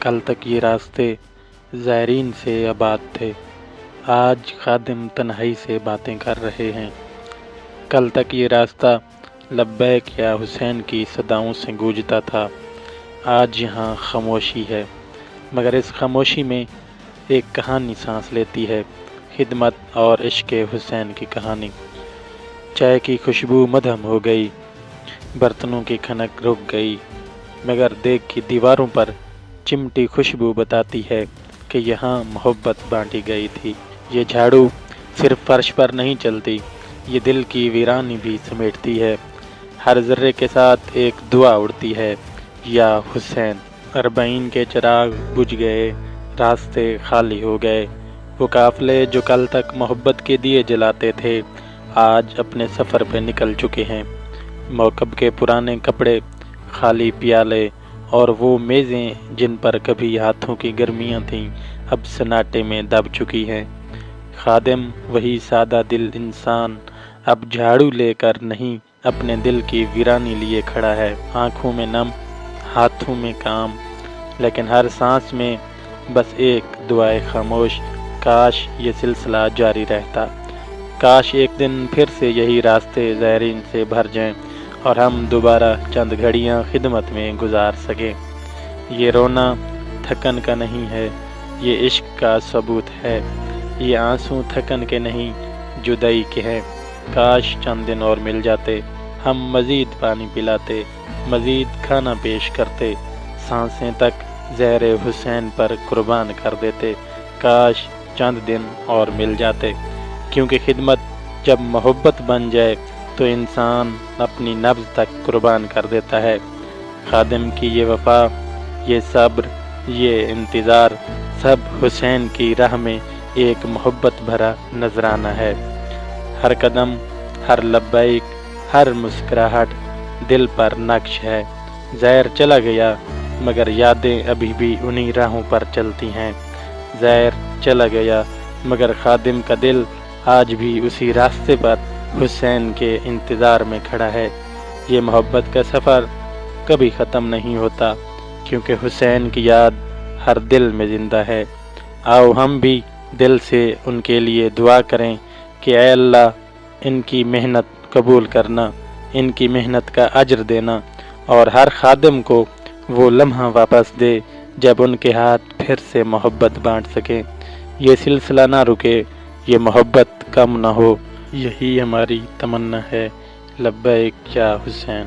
کل تک یہ راستے زائرین سے آباد تھے، آج خادم تنہائی سے باتیں کر رہے ہیں۔ کل تک یہ راستہ لبیک یا حسین کی صداؤں سے گونجتا تھا، آج یہاں خاموشی ہے، مگر اس خاموشی میں ایک کہانی سانس لیتی ہے، خدمت اور عشق حسین کی کہانی۔ چائے کی خوشبو مدھم ہو گئی، برتنوں کی کھنک رک گئی، مگر دیگ کی دیواروں پر چمٹی خوشبو بتاتی ہے کہ یہاں محبت بانٹی گئی تھی۔ یہ جھاڑو صرف فرش پر نہیں چلتی، یہ دل کی ویرانی بھی سمیٹتی ہے۔ ہر ذرے کے ساتھ ایک دعا اڑتی ہے، یا حسین۔ 40 کے چراغ بجھ گئے، راستے خالی ہو گئے۔ وہ قافلے جو کل تک محبت کے دیے جلاتے تھے، آج اپنے سفر پہ نکل چکے ہیں۔ موکب کے پرانے کپڑے، خالی پیالے اور وہ میزیں جن پر کبھی ہاتھوں کی گرمیاں تھیں، اب سناٹے میں دب چکی ہیں۔ خادم، وہی سادہ دل انسان، اب جھاڑو لے کر نہیں، اپنے دل کی ویرانی لیے کھڑا ہے۔ آنکھوں میں نم، ہاتھوں میں کام، لیکن ہر سانس میں بس ایک دعائے خاموش، کاش یہ سلسلہ جاری رہتا، کاش ایک دن پھر سے یہی راستے زائرین سے بھر جائیں اور ہم دوبارہ چند گھڑیاں خدمت میں گزار سکیں۔ یہ رونا تھکن کا نہیں ہے، یہ عشق کا ثبوت ہے، یہ آنسو تھکن کے نہیں، جدائی کے ہیں۔ کاش چند دن اور مل جاتے، ہم مزید پانی پلاتے، مزید کھانا پیش کرتے، سانسیں تک زہر حسین پر قربان کر دیتے۔ کاش چند دن اور مل جاتے، کیونکہ خدمت جب محبت بن جائے تو انسان اپنی نبض تک قربان کر دیتا ہے۔ خادم کی یہ وفا، یہ صبر، یہ انتظار، سب حسین کی راہ میں ایک محبت بھرا نذرانہ ہے۔ ہر قدم، ہر لبیک، ہر مسکراہٹ دل پر نقش ہے۔ زائر چلا گیا، مگر یادیں ابھی بھی انہی راہوں پر چلتی ہیں۔ زائر چلا گیا، مگر خادم کا دل آج بھی اسی راستے پر حسین کے انتظار میں کھڑا ہے۔ یہ محبت کا سفر کبھی ختم نہیں ہوتا، کیونکہ حسین کی یاد ہر دل میں زندہ ہے۔ آؤ ہم بھی دل سے ان کے لیے دعا کریں کہ اے اللہ، ان کی محنت قبول کرنا، ان کی محنت کا اجر دینا، اور ہر خادم کو وہ لمحہ واپس دے جب ان کے ہاتھ پھر سے محبت بانٹ سکیں۔ یہ سلسلہ نہ رکے، یہ محبت کم نہ ہو، یہی ہماری تمنا ہے۔ لبیک یا حسین۔